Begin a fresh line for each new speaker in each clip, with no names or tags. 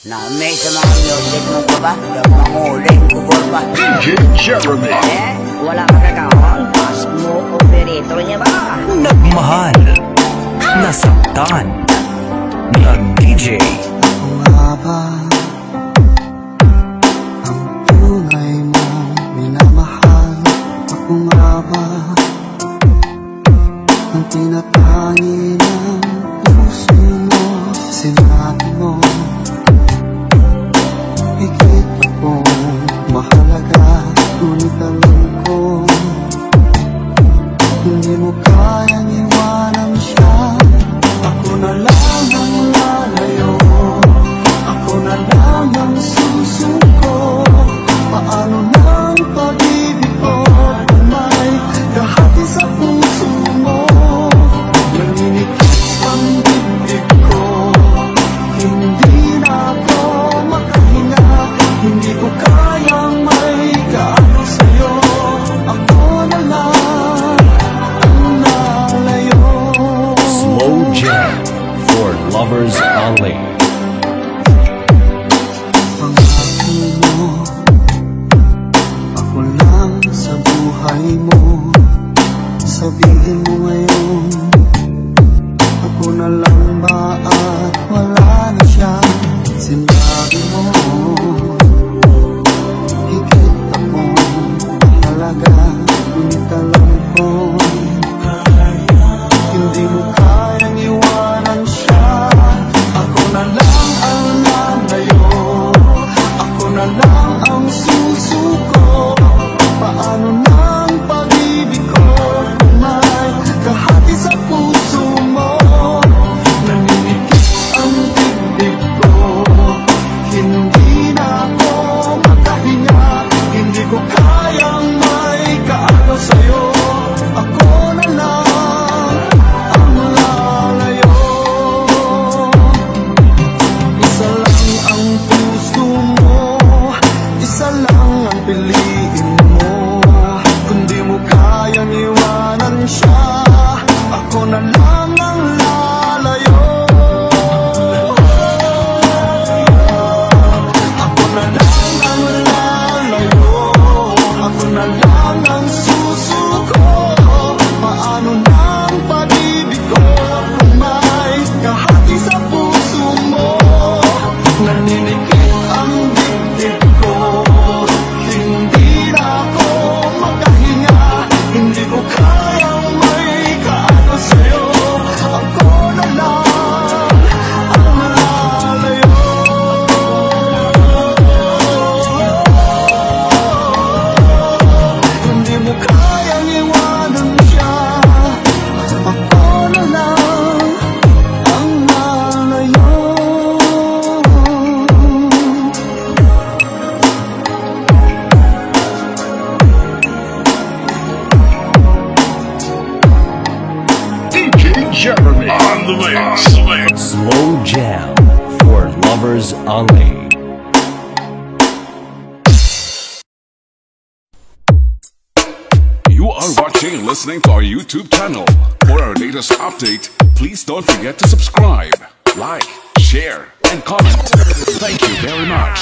Na-amaze sa mga music mo ko ba? Yung manguling kugol pa.
DJ Jeremy.
Wala ka kakaon. Pas mo operator niya ba?
Nagmahal, nasaktan, nag-DJ.
Ako nga ba ang tunay mo minamahal? Ako nga ba ang tinatangi ng puso mo? Sinabi mo higit akong mahalaga, ngunit alam ko hindi mo kayang iwanan siya. Ako na lang ang lalayo, ako na lang ang susuko. Paano nang pag-ibig ko kung may kahati sa puso mo? Nanginikip ang dibdib ko, hindi na ako makahinga. Hindi ko kayang may gaano sa'yo. Ako na lang ang lalayo.
Slow Jam for lovers only.
Pangako mo, ako lang sa buhay mo. Sabihin mo ngayon, ako na lang ba at wala na siya? Sinabi mo higit akong mahalaga, ngunit alam ko hindi mo kayang iwanan siya. Ako na lang ang lalayo, ako na lang ang susuko. Paano nang pag-ibig ko kung may kahati sa puso mo? Nanginikip ang dibdib ko, hindi na ako makahinga. Hindi ko kayang may kaano sa'yo. Ako na lang ang lalayo. Isa lang ang puso mo, isa lang ang piliin mo. Kung di mo kayang iwanan siya, ako na lang ang lalayo. Ako na lang ang lalayo, ako na lang ang susuko. Paano nang pag-ibig ko kung may kahati sa puso mo? Naninikip ang dibdib ko, hindi na ako makahinga. Hindi ko kayang may kaano sa'yo. Ako na lang ang lalayo. Hindi mo kayang iwanan siya. Ako na lang ang lalayo.
DJ Jeremy on the mix.
Slow Jam for lovers only.
You are watching and listening to our YouTube channel. For our latest update, please don't forget to subscribe, like, share, and comment. Thank you very much.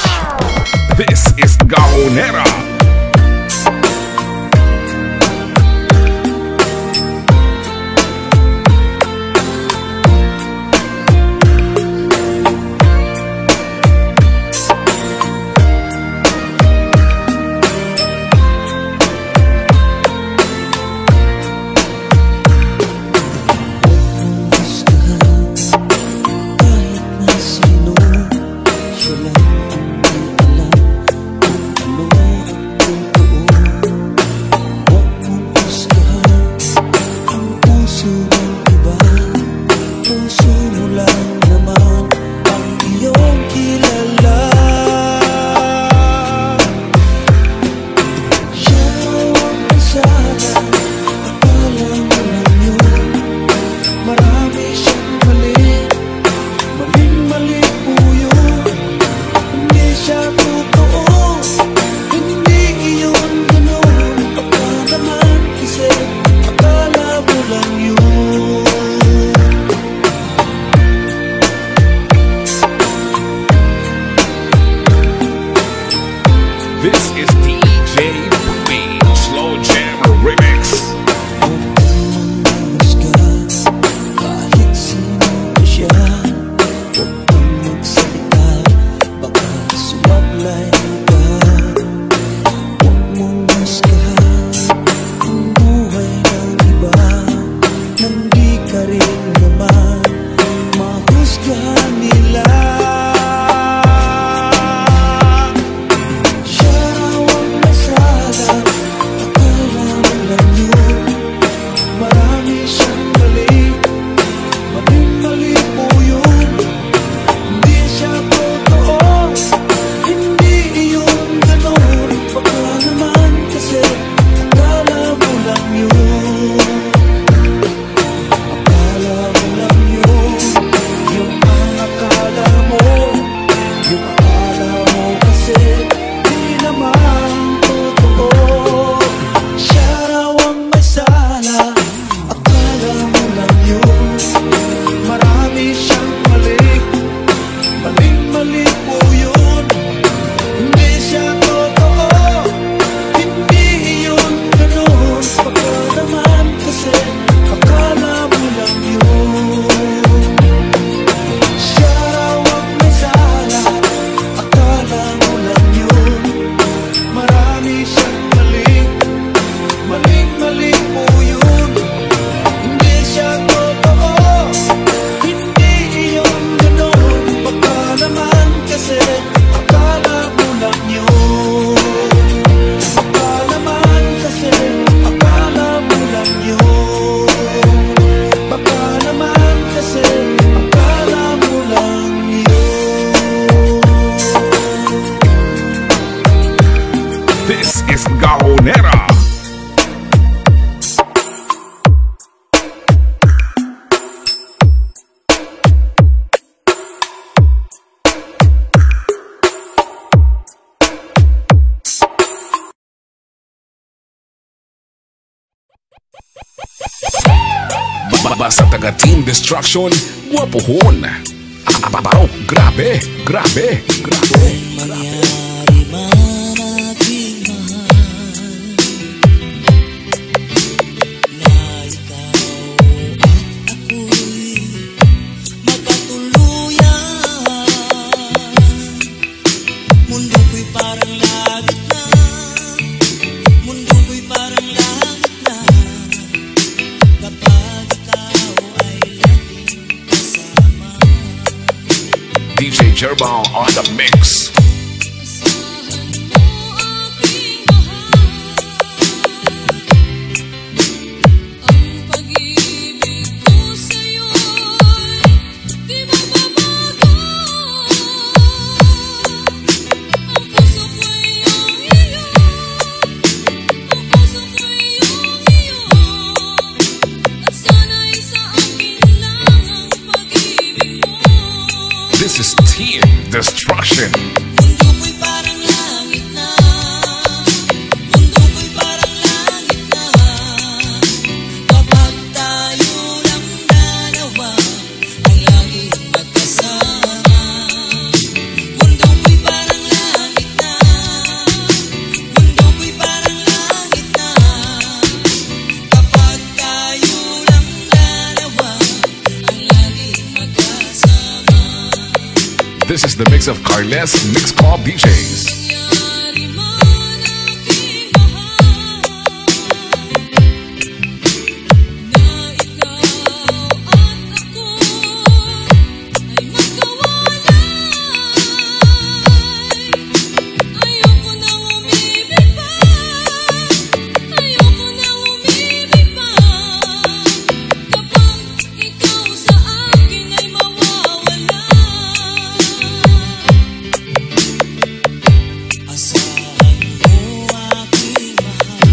This is Gaonera.
Kahit na sino, siya lang ang may alam kung ano
Aba sa taga Team Destruction, guwapohon. Abaw, grabe, grabe, grabe.
Mangyari man aking mahal na ikaw at ako'y magkatuluyan. Mundo ko'y parang langit na, mundo ko'y parang langit na, kapag ikaw ay laging kasama.
DJ Jerbal on the mix. This is Team Destruction.
Mundo ko'y parang langit na, mundo ko'y parang langit na, kapag tayo lang dalawa ang laging magkasama. Mundo ko'y parang langit na, mundo ko'y parang langit na, kapag tayo lang dalawa ang laging magkasama.
This is the mix of Carles Mix Club DJs.
Mangyari man aking mahal na ikaw at ako ay magkawalay. Ayoko nang umibig pa, ayoko nang umibig pa, kapag ikaw sa akin ay mawawala. Asahan mo aking mahal,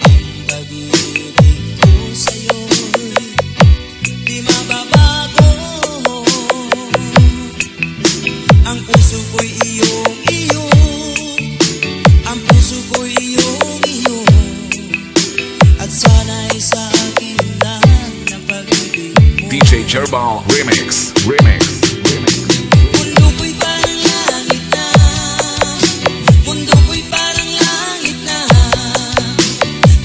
ang pag-ibig ko sa'yo'y di mababago. Ang puso ko'y iyong-iyo, ang puso ko'y iyong-iyo, at sana'y sa akin lang ng pag-ibig mo.
DJ Jerbal Remix. Remix. Remix.
Mundo ko'y parang langit na, mundo ko'y parang langit na,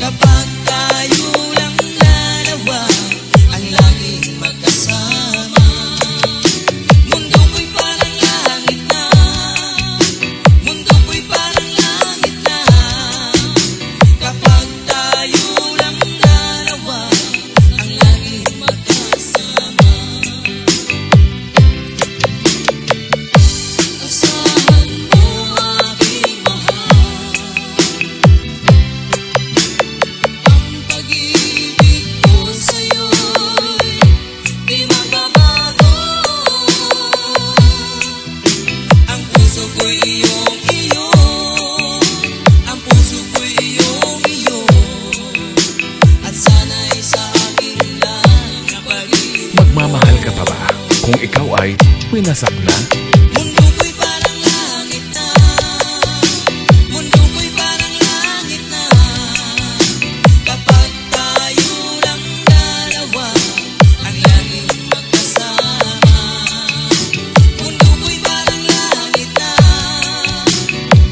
kapag tayo lang dalawa ang laging magkasama. Mundo ko'y parang langit na, mundo ko'y parang langit na, kapag tayo lang dalawa ang laging magkasama. Asahan mo aking mahal, ang pag-ibig ko sa'yo'y di mababago. Ang puso ko'y iyong-iyo, ang puso ko'y iyong-iyo, at sana'y sa akin lang ang pag-ibig.
Magmamahal ka pa ba kung ikaw ay winasak na?
Mundo ko'y parang langit na, mundo ko'y parang langit na, kapag tayo lang dalawa ang laging magkasama. Mundo ko'y parang langit na,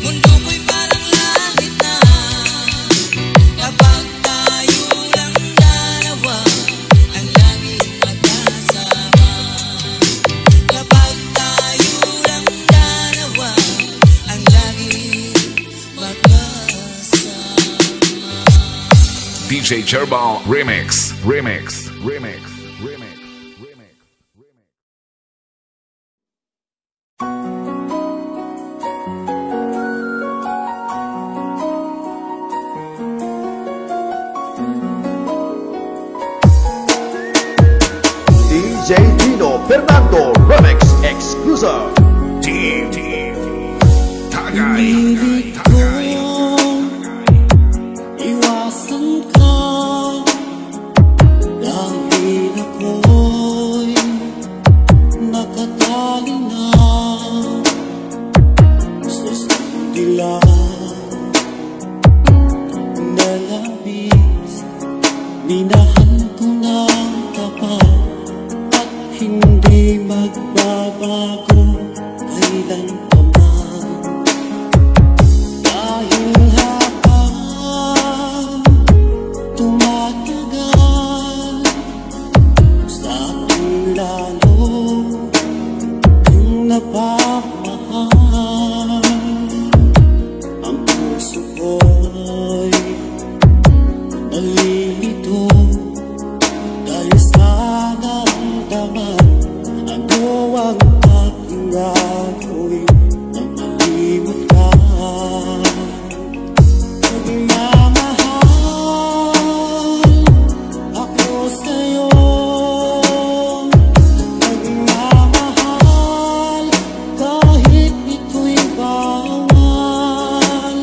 mundo ko'y parang langit na, kapag tayo lang dalawa ang laging magkasama. Kapag tayo lang dalawa ang laging magkasama.
DJ Jerbal Remix. Remix. Remix. Remix. Remix. Remix.
DJ Dino Fernando Remix Exclusive.
Team. Tagay.
Pilit
Tagay.
kong iwasan ka dahil ako'y nakatali na sa isang dilaw na labis.
di magbabago kailan pa man. Dahil habang tumatagal, sa akin lalo kung napamahal. Ang puso ko'y nalilito dahil sa naramdaman. Ano ang aking gagawin nang malimot ka? Nagmamahal ako sa'yo, nagmamahal kahit ito'y bawal.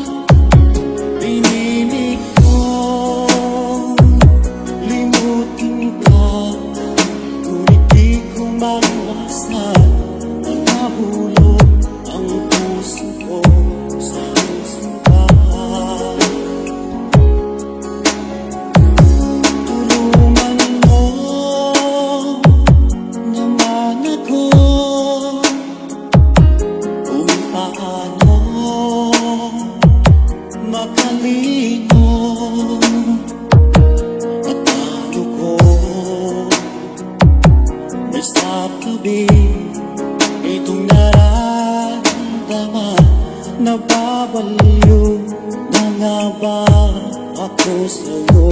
Pinilig kong limutin ka, ngunit di ko maiwasan na nahulog ang puso ko sa simbahan. Tulungan mo naman ako kung paano makalingon at paano ko nasabi itong nararamdaman. Nababaliw na nga ba ako sa'yo?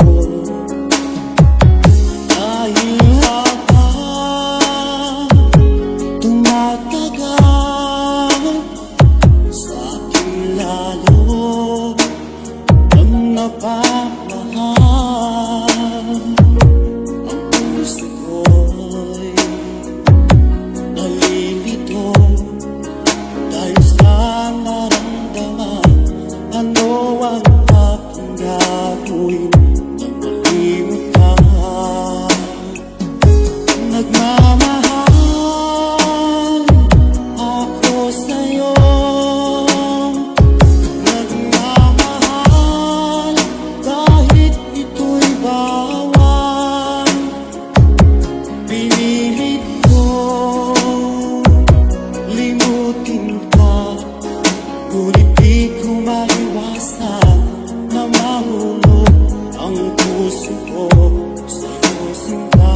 Dahil habang tumatagal, sa akin lalo ang napamahal. Ang puso ko'y nalilito dahil sa naramdaman. Ano ang aking gagawin nang malimot ka? Nagmamahal ako sa'yo, nagmamahal kahit ito'y bawal. Pinilit ko limutin ka, ngunit di ko maiwasan na mahulog ang puso ko sa'yo sinta.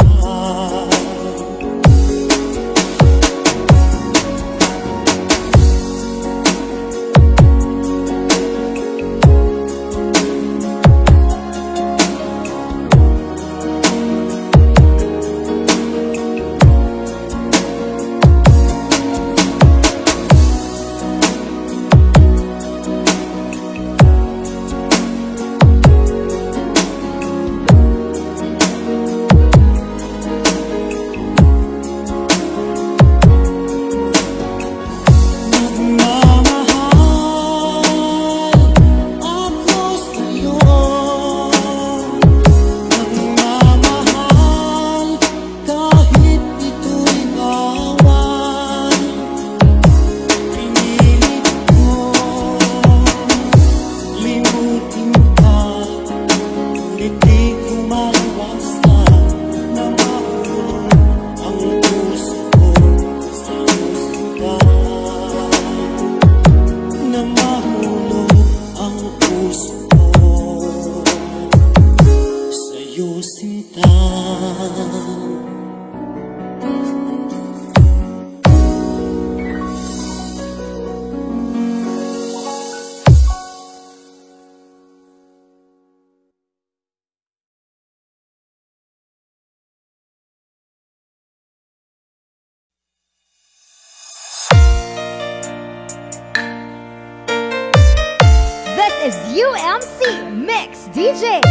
This is UMC Mix DJ.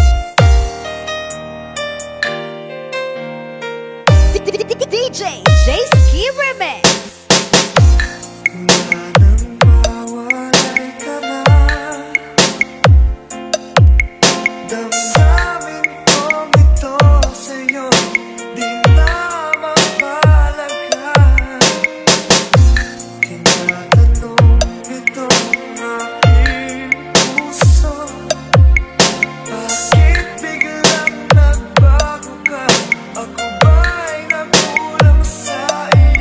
DJ J-Ski Remix.
Ako ba'y nagkulang sa iyo?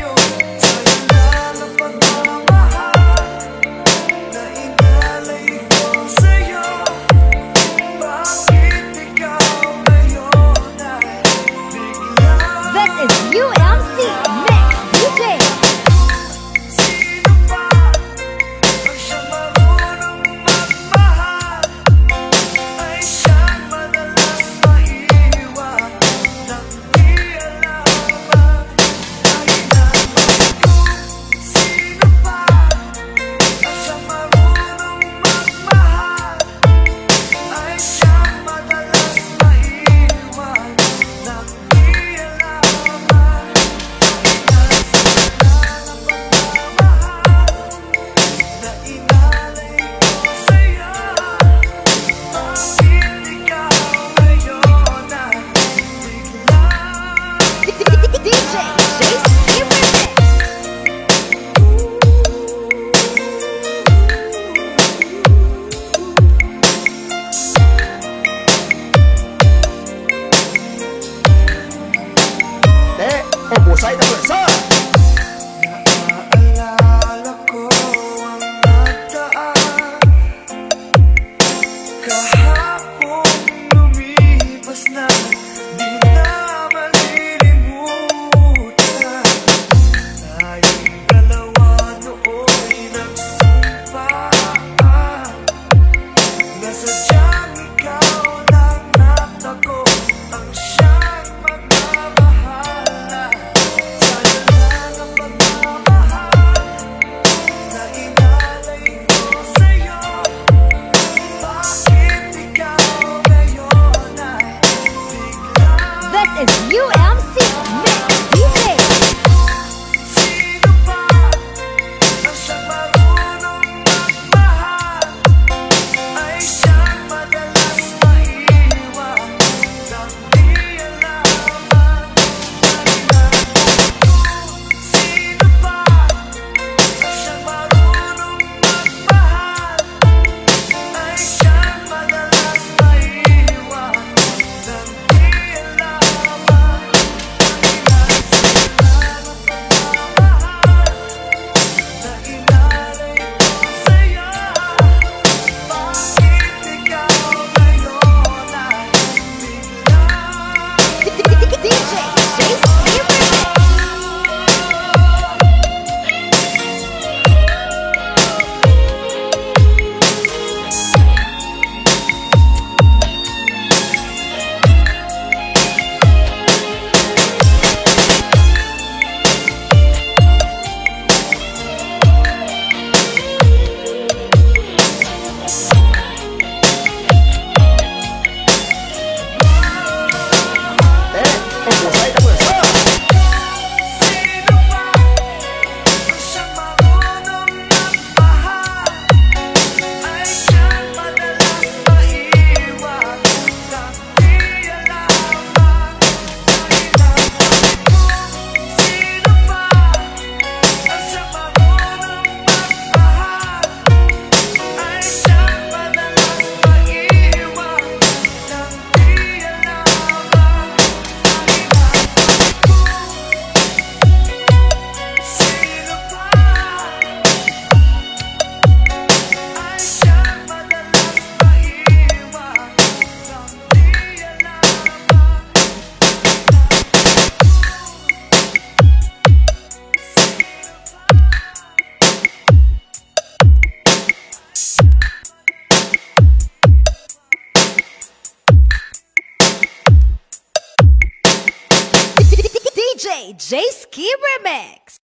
DJ J-Ski Remix.